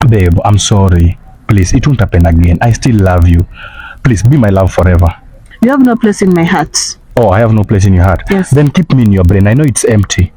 Babe, I'm sorry. Please, it won't happen again. I still love you. Please, be my love forever. You have no place in my heart. Oh, I have no place in your heart? Yes. Then keep me in your brain. I know it's empty.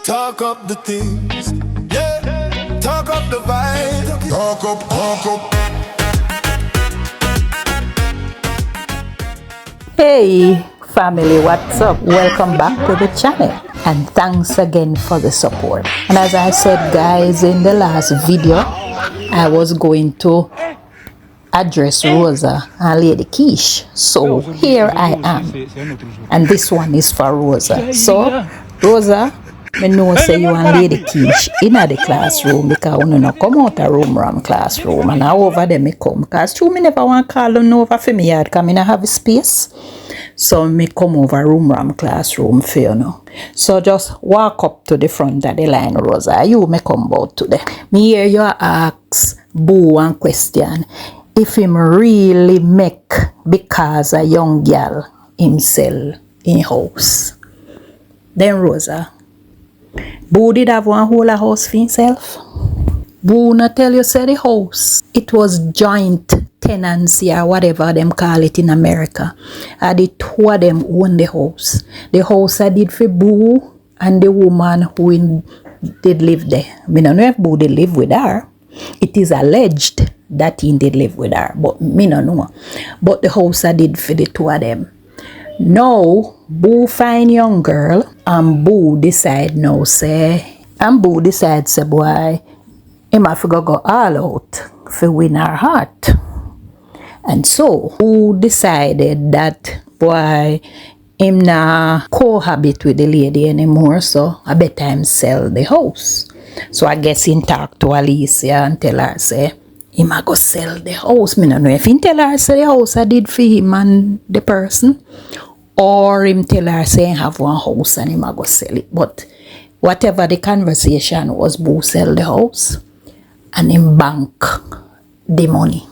Talk up the things, yeah. Talk up the vibe. Talk up, talk up. Hey family, what's up? Welcome back to the channel and thanks again for the support. And as I said guys in the last video, I was going to address Rosa and Lady Keish. So here I am, and this one is for Rosa. So Rosa, I know say you and Lady Keish in the classroom because you no come out a room classroom, and now over there me come because true me never want to call them over for me yard because I no have space. So me come over room classroom for you know. So just walk up to the front of the line, Rosa. You may come about today. Me hear you ask Boo one question. If him really make because a young girl himself in house. Then Rosa, Boo did have one whole house for himself. Boo not tell you say the house. It was joint tenancy or whatever them call it in America. And the two of them own the house. The house I did for Boo and the woman who did live there. I don't know if Boo did live with her. It is alleged that he did live with her, but me no know. But the house I did for the two of them. Now, Boo find young girl and Boo decide now say, and Boo decide say boy, him have to go all out for win her heart. And so, Boo decided that boy, him na cohabit with the lady anymore, so I better him sell the house. So I guess he talk to Alicia and tell her say, him a go sell the house. Me no know if he tell her say the house I did for him and the person, or him tell her say he have one house and him a go sell it. But whatever the conversation was, Boo sell the house and him bank the money.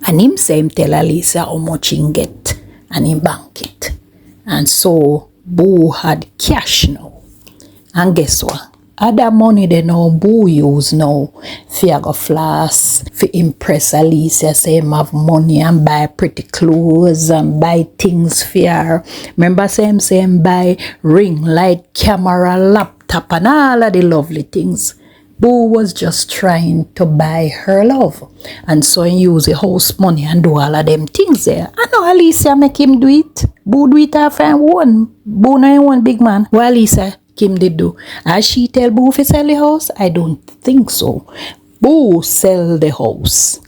And him say him tell Alicia how much he get and him bank it. And so Boo had cash now. And guess what? Other money they know Boo use now for go floss, for impress Alicia, say him have money and buy pretty clothes and buy things for her. Remember say him buy ring light, camera, laptop and all of the lovely things. Boo was just trying to buy her love. And so he use the house money and do all of them things there. I know Alicia make him do it. Boo do it half and one. Boo no one big man. What Alicia Kim did do? As she tell Boo to sell the house? I don't think so. Boo sell the house.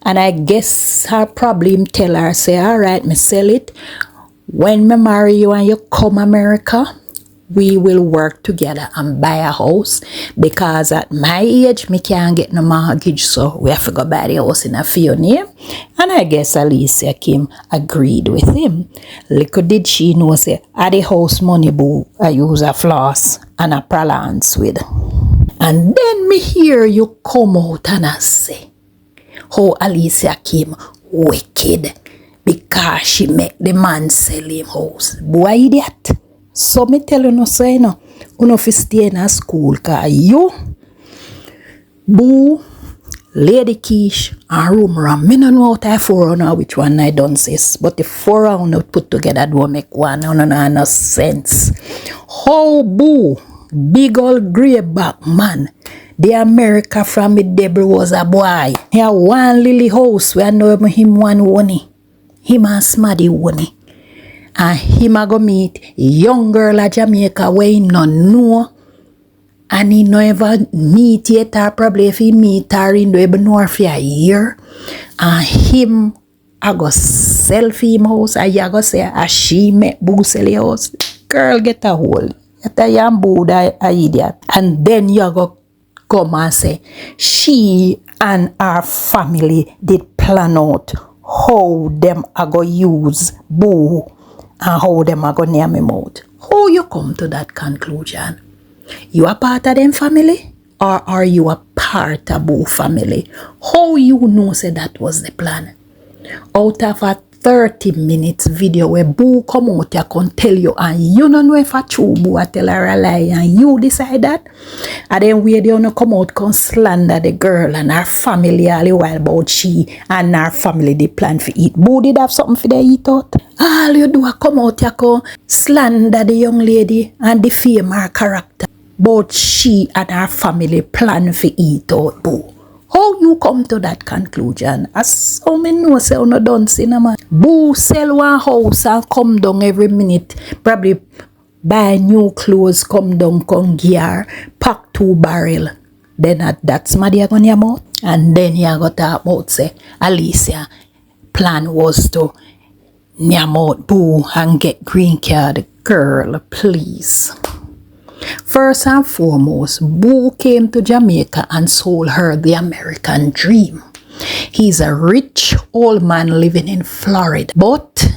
And I guess her problem tell her, say, alright, me sell it. When me marry you and you come America, we will work together and buy a house, because at my age, me can't get no mortgage, so we have to go buy the house in a few name. And I guess Alicia Kim agreed with him. Little did she know, say, the house money Boo I use a floss and a pralance with. And then me hear you come out and I say, how Alicia Kim wicked, because she make the man sell him house. Boy idiot. So me tell you no say no, you no fi stay in a school, cause you, Boo, Lady Keish, and Room, me no know how to four round which one I done says, but the four round put together don't make one, no sense. How Boo, big old grey back man, the America from the Deborah was a boy. He had one lily house where I know him one honey, him and Smaddy honey. And him a go meet young girl at Jamaica where he no know. And he no ever meet yet, or probably if he meet her, he no even know her for a year. And him a go sell for him house. And you go say, as she make Boo sell the house. Girl, get a hold. Get a young Boo, a idiot. And then you go come and say, she and her family did plan out how them a go use Boo and how them are going to name him out. How you come to that conclusion? You a part of them family? Or are you a part of Boo family? How you know say that was the plan? Out of a 30 minutes video where Boo come out here can tell you and you don't know if a true Boo a tell her a lie and you decide that. And then where they wanna come out can slander the girl and her family all the while about she and her family they plan for eat. Boo did have something for they eat out. All you do a come out here can slander the young lady and defame her character. But she and her family plan for eat out, Boo. How you come to that conclusion? As how me know say you no done cinema. Boo sell one house and come down every minute. Probably buy new clothes, come down, come gear, pack 2 barrel. Then that's my dear on your mouth. And then you got talk about say Alicia plan was to nyam out Boo and get green card. Girl, please. First and foremost, Boo came to Jamaica and sold her the American dream. He's a rich old man living in Florida, but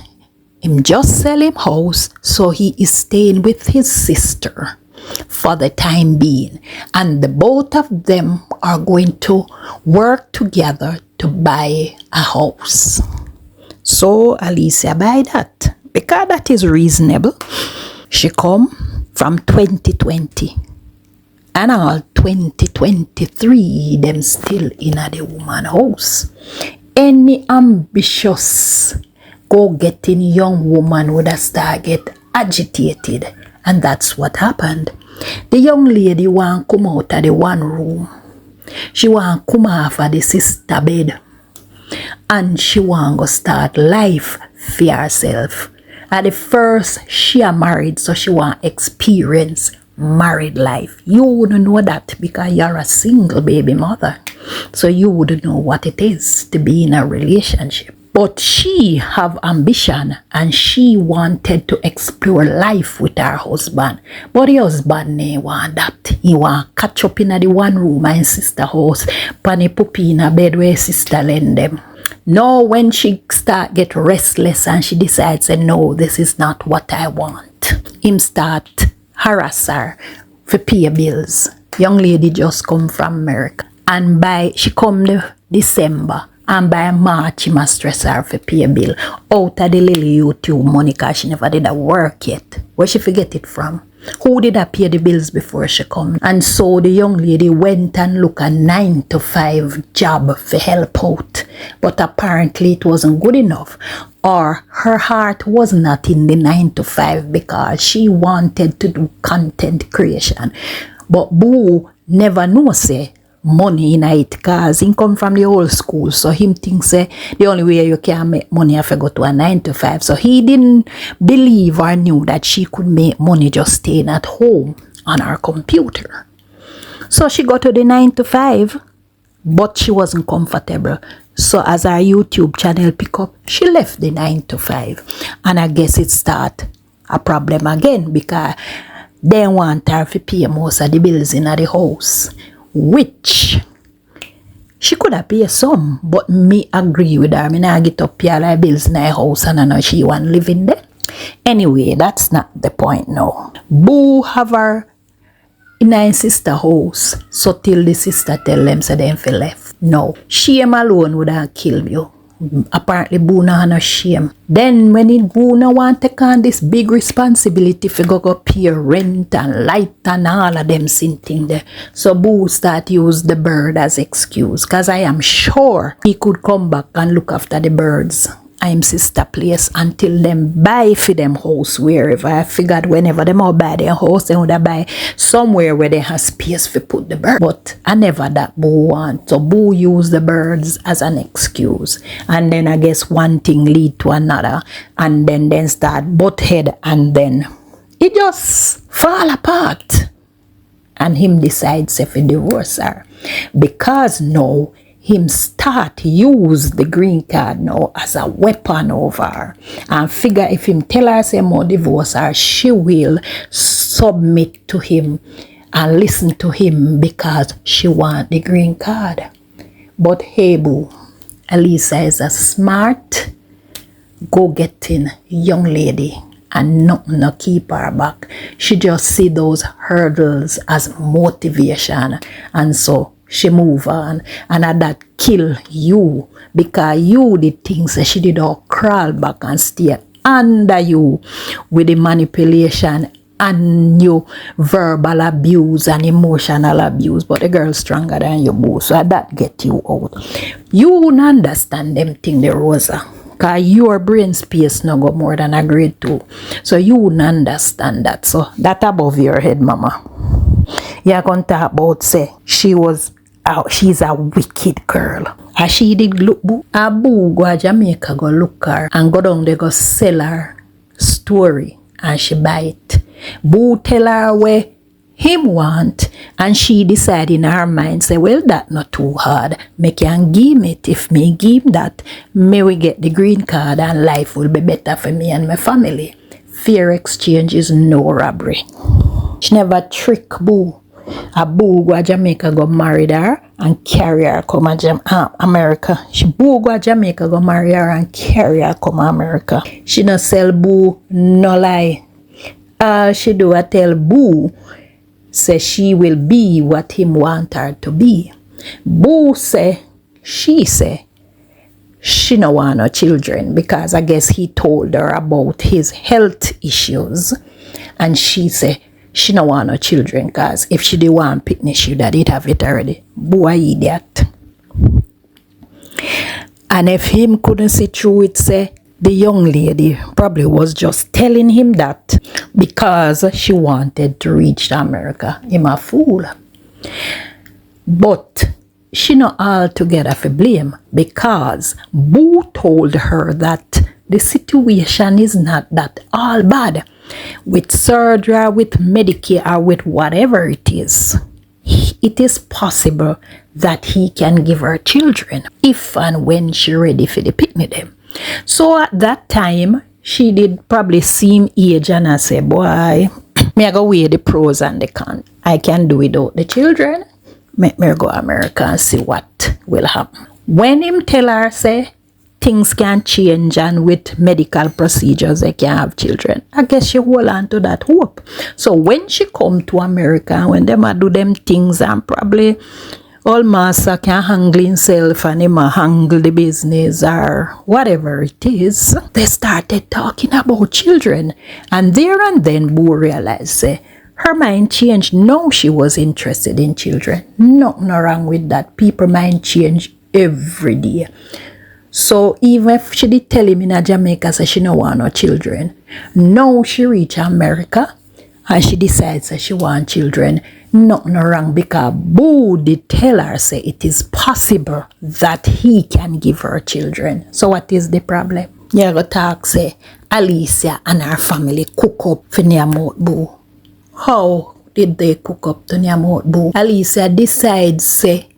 him just sell him house, so he is staying with his sister for the time being. And the both of them are going to work together to buy a house. So Alicia buy that because that is reasonable. She come from 2020 and all 2023 them still in a the woman house. Any ambitious go getting young woman would have start get agitated, and that's what happened. The young lady want come out of the one room. She want come off of the sister bed and she want go start life for herself. At the first, she are married, so she want experience married life. You wouldn't know that because you're a single baby mother. So you wouldn't know what it is to be in a relationship. But she have ambition and she wanted to explore life with her husband. But the husband didn't want that. He want catch up in the one room and sister house. Pani puppy in a bed where sister lend them. Now when she start get restless and she decides say no, this is not what I want. Him start harass her for pay bills. Young lady just come from America. And by she come the December and by March he must stress her for pay bill. Out of the little YouTube money because she never did a work yet. Where she forget it from? Who did I pay the bills before she come? And so the young lady went and looked a 9-to-5 job for help out. But apparently it wasn't good enough. Or her heart was not in the 9-to-5 because she wanted to do content creation. But Boo never know say money in it because he come from the old school. So him thinks say the only way you can make money if you go to a 9-to-5. So he didn't believe or knew that she could make money just staying at home on her computer. So she got to the 9-to-5, but she wasn't comfortable. So as her YouTube channel pick up, she left the 9-to-5. And I guess it start a problem again because they want her to pay most of the bills in the house. Which she could have paid some, but me agree with her. Me nah get up pay all her bills in her house and I know she want live in there. Anyway, that's not the point now. Boo have her in her sister house, so till the sister tell them so them fi left. No, shame alone would have killed you. Apparently Boo no have no shame. Then when Boo no want to take on this big responsibility for go pay rent and light and all of them thing there. So Boo start use the bird as excuse. Cause I am sure he could come back and look after the birds. I'm sister place until them buy for them house wherever. I figured whenever them all buy their house, they would buy somewhere where they have space for put the bird. But I never that Boo want. So Boo use the birds as an excuse. And then I guess one thing lead to another. And then start butt head and then it just fall apart. And him decides if he divorce her. Because now him start use the green card now as a weapon over her and figure if him tell her say more divorce her, she will submit to him and listen to him because she want the green card. But hey Boo, Alisa is a smart go-getting young lady and nothing no keep her back. She just see those hurdles as motivation and so she move on, and that kill you because you did things that she did all crawl back and stay under you with the manipulation and you verbal abuse and emotional abuse, but the girl stronger than you both, so that get you out. You wouldn't understand them thing, the Rosa, because your brain space no go more than a grade 2, so you wouldn't understand that. So that above your head, mama. You're going to talk about say she's a wicked girl. And she did look boo. A boo go to Jamaica go look her and go down there go sell her story and she buy it. Boo tell her where him want and she decide in her mind say, well, that not too hard. Me can give it. If me give that, may we get the green card and life will be better for me and my family. Fair exchange is no robbery. She never trick boo. A boo go to Jamaica go marry her and carry her come America. She boo go to Jamaica go marry her and carry her come America. She no sell boo no lie. All she do a tell boo say she will be what him want her to be. Boo say she no want no children because I guess he told her about his health issues, and she say she no want no children because if she did want picnic, she would have it already. Boy, idiot. And if him couldn't see through it, say, the young lady probably was just telling him that because she wanted to reach America. Him a fool. But she not altogether for blame because Boo told her that the situation is not that all bad. With surgery, with Medicare, or with whatever it is possible that he can give her children if and when she ready for the picnic them. So at that time, she did probably seem age and I say, boy, me I go weigh the pros and the cons. I can do without the children. Make me go America and see what will happen. When him tell her, say, things can change and with medical procedures they can have children, I guess she hold on to that hope. So when she come to America, when them a do them things and probably all master can handle himself and him a handle the business or whatever it is, they started talking about children. And there and then Boo realized, say, her mind changed. Now she was interested in children. Nothing wrong with that. People mind change every day. So even if she did tell him in Jamaica say she no want no children, now she reach America and she decides that she want children. Nothing wrong because Boo did tell her say it is possible that he can give her children. So what is the problem? You go talk say Alicia and her family cook up for near mouth Boo. How did they cook up to near mouth Boo? Alicia decides say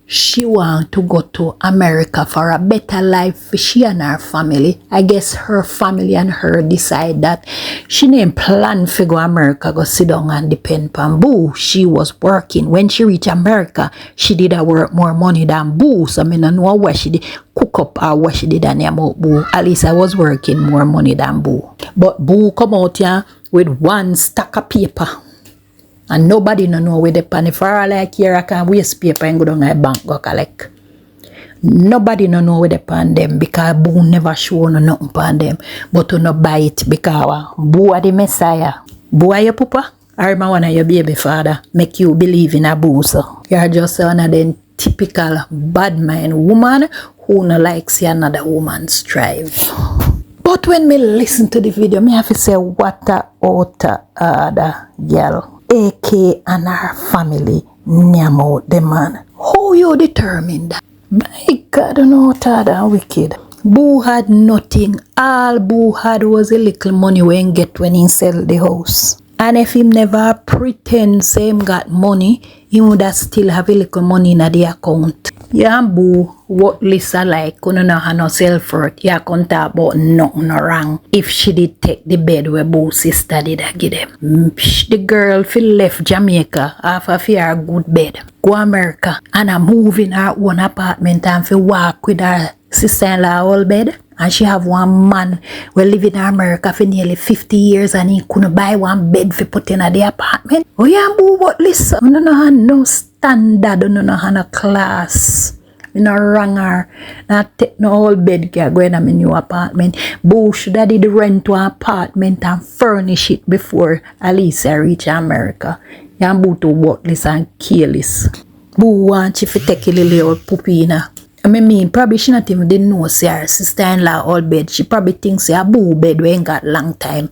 she want to go to America for a better life for she and her family. I guess her family and her decide that she didn't plan to go America, go sit down and depend on Boo. She was working. When she reached America, she did a work more money than Boo. So I don't know what she did cook up or what she did and about Boo. Alicia was working more money than Boo. But Boo come out here with one stack of paper. And nobody no know where the pan. If I like here, I can waste paper and go down to the bank go collect. Nobody no know where the pan them because Boo never show no nothing pan them. But to no buy it because Boo are the Messiah. Boo are your papa? Or am I one of your baby father? Make you believe in a Boo, so. You're just one of them typical bad mind woman who no like see another woman strive. But when me listen to the video, me have to say what a outer other girl. AK and her family name out the man. How you determine that? My God, no other wicked. Boo had nothing. All Boo had was a little money when get when he sell the house. And if him never pretend say him got money, he would still have a little money in the account. Yeah, Boo, what Lisa like, couldn't know how no self-worth. Yeah, can't talk about nothing wrong. If she did take the bed where Boo's sister did give them. The girl feel left Jamaica half of her good bed. Go America and I move in her own apartment and feel walk with her sister-in-law whole bed. And she have one man who live in America for nearly 50 years and he couldn't buy one bed for put in the apartment. Oh yeah, Boo, what listen? I don't know how no style standard, no have no class. Me no wrong her. Not take no whole bed care go in a new apartment. Boo should have did rent to an apartment and furnish it before Alicia reach America. Yan boo too worthless and careless. Boo want you to take a little old puppy in her. I mean, probably she not even didn't know say her sister-in-law all bed. She probably thinks say her boo bed we ain't got long time.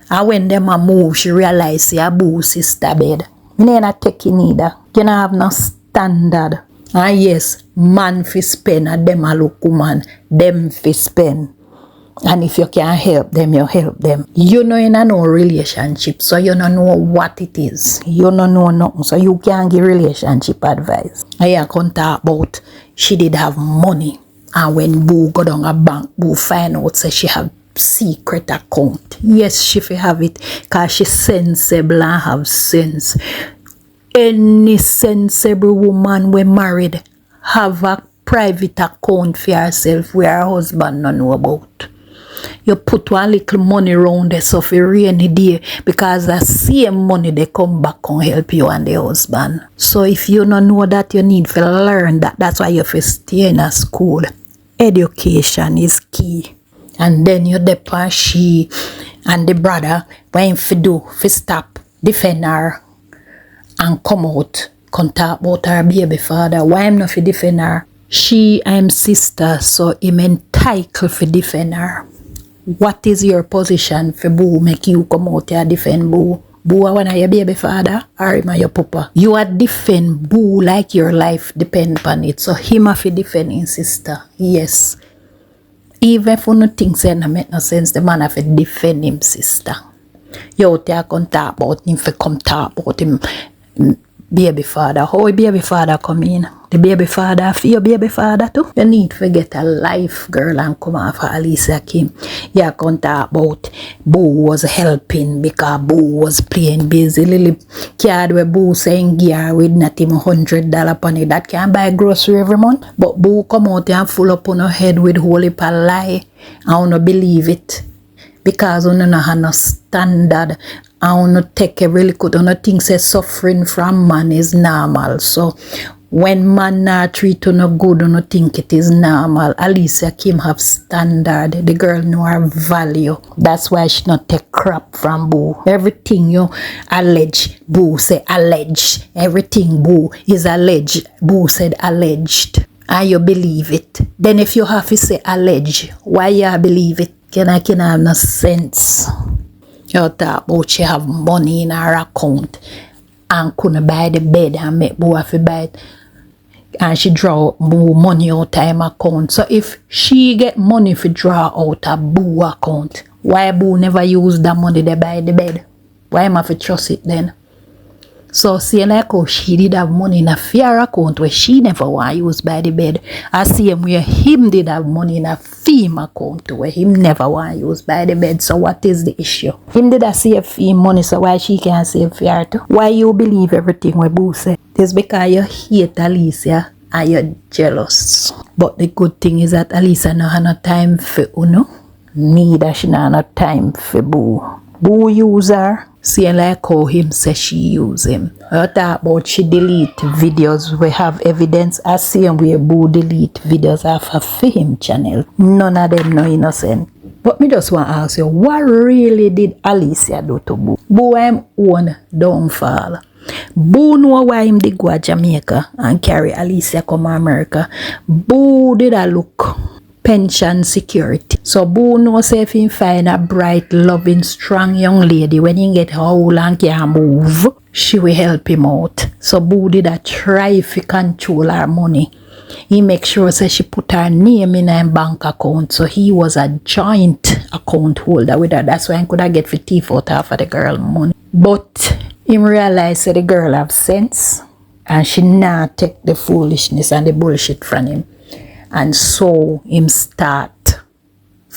And when them a move, she realize say her boo sister bed. Me not taking neither. You not have no standard. And yes, man fi spend and them a look woman, them fi spend. And if you can help them, you help them. You know in a no relationship, so you don't know what it is. You don't know nothing, so you can't give relationship advice. I can talk about she did have money. And when Boo go down a bank, Boo find out say she have secret account. Yes, she fi have it, cause she sensible and have sense. Any sensible woman we married have a private account for herself where her husband don't know about. You put one little money around there so for rainy day because the same money they come back and help you and the husband. So if you don't know that, you need to learn that. That's why you have to stay in a school. Education is key. And then you depend she and the brother when you do to stop defend her and come out, come talk about her baby father. Why I'm not for defend her? She I'm sister, so I'm entitled for defend her. What is your position for Boo make you come out here defend Boo? Boo are one of your baby father or him your papa? You are defend Boo like your life depend upon it. So him have to defend his sister. Yes. Even if you no think say no make no sense, the man have to defend him sister. You out there come talk about him, for come talk about him baby father. How a baby father come in? The baby father for your baby father too? You need to get a life girl and come off for Alicia Kim. You can talk about Boo was helping because Boo was playing busy. Little card where Boo saying gear with not even $100 upon it. That can buy grocery every month. But Boo come out and full up on her head with whole heap of lie. I don't believe it. Because you don't have no standard. I don't take a really good. I don't think say suffering from man is normal. So when man not treat you no good, I don't think it is normal. Alicia Kim have standard. The girl know her value. That's why she not take crap from Boo. Everything you allege, Boo say alleged. Everything Boo is alleged. Boo said alleged. And you believe it. Then if you have to say alleged, why you believe it? Can have no sense. You talk about she have money in her account and couldn't buy the bed and make Boo have to buy it. And she draw more money out of her account. So if she get money to draw out a Boo account, why Boo never use that money to buy the bed? Why am I to trust it then? So see like how she did have money in a fear account where she never want to use by the bed. I see him where him did have money in a fee account where him never want to use by the bed. So what is the issue? Him did a save fee money, so why she can't save for her too? Why you believe everything what Boo say? It's because you hate Alicia and you're jealous. But the good thing is that Alicia no have no time for Uno. Neither she no have no time for Boo. Boo use her. See like how him say she use him. I talk about she delete videos. We have evidence. I see him where Boo delete videos off her film channel. None of them no innocent. But me just want to ask you, what really did Alicia do to Boo? Boo him own downfall. Boo know why him did go to Jamaica and carry Alicia come to America. Boo did a look pension security. So Boo knows if he find a bright, loving, strong young lady when he get how long can move, she will help him out. So Boo did a try to control her money. He make sure say she put her name in her bank account. So he was a joint account holder with her. That's why he could have get 50 out of the girl money. But him realize that the girl have sense and she not take the foolishness and the bullshit from him. And so him start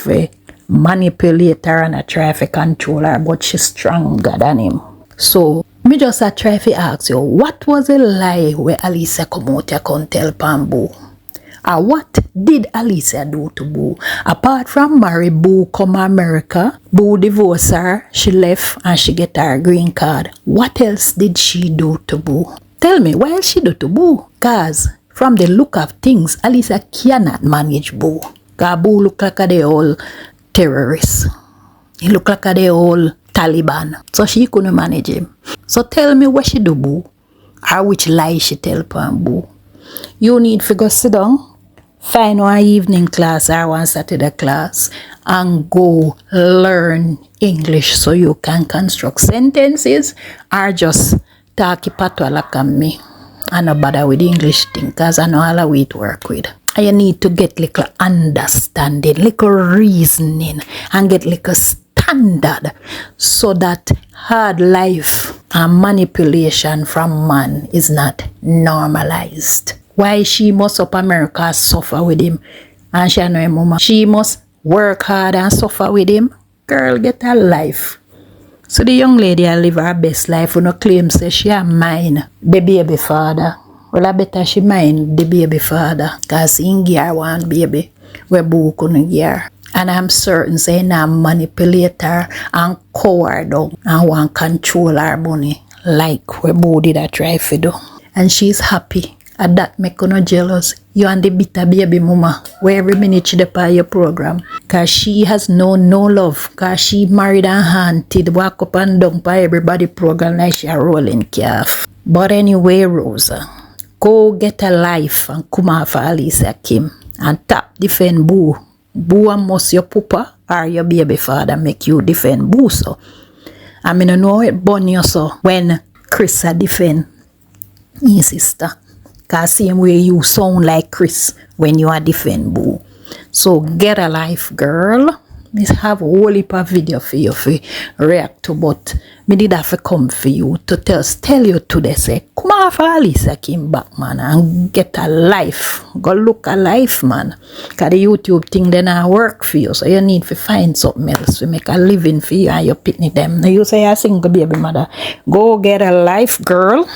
to manipulate her and a try to control her, but she's stronger than him. So me just a try to ask you, what was the lie where Alicia come out here and tell Boo? Or what did Alicia do to Boo? Apart from marry Boo come America, Boo divorce her, she left and she get her green card. What else did she do to Boo? tell me, why she do to Boo? Cause from the look of things, Alicia cannot manage Boo. Cause Boo look like a the old terrorist. He look like a the old Taliban. So she couldn't manage him. So tell me what she do, Boo. Or which lie she tell upon Boo. You need to go sit down, find one evening class or one Saturday class, and go learn English so you can construct sentences, or just talk patwa like me and not bother with English thing, because I know all of it work with. And you need to get little understanding, little reasoning, and get little standard, so that hard life and manipulation from man is not normalized. Why she must up America suffer with him, and she know him mama, she must work hard and suffer with him? Girl, get a life. So the young lady I live her best life, who no claim say she a mine the baby father. Well, I better she mind the baby father, cause he give her one baby where Boo couldn't give her. And I'm certain say na manipulate her and coward down and want control her money like where Boo did a try to do. And she's happy. And that make her no jealous. You and the bitter baby mama, where every minute she depend your program. Cause she has no love. Cause she married and haunted, walk up and down by everybody program like she a rolling calf. But anyway, Rosa, go get a life and come out for Alicia Kim and tap defend Boo. Boo and must your papa or your baby father make you defend Boo so. I mean, I know it burn you so when Chris a defend his sister. Cause same way you sound like Chris when you are defend Boo. So get a life, girl. Me have a whole heap of video for you to react to, but me did have to come for you to tell you today, say, come on for Alicia Kim back, man, and get a life. Go look a life, man. Cause the YouTube thing then I work for you, so you need to find something else to make a living for you and your pitney them. Now you say a single baby mother, go get a life, girl.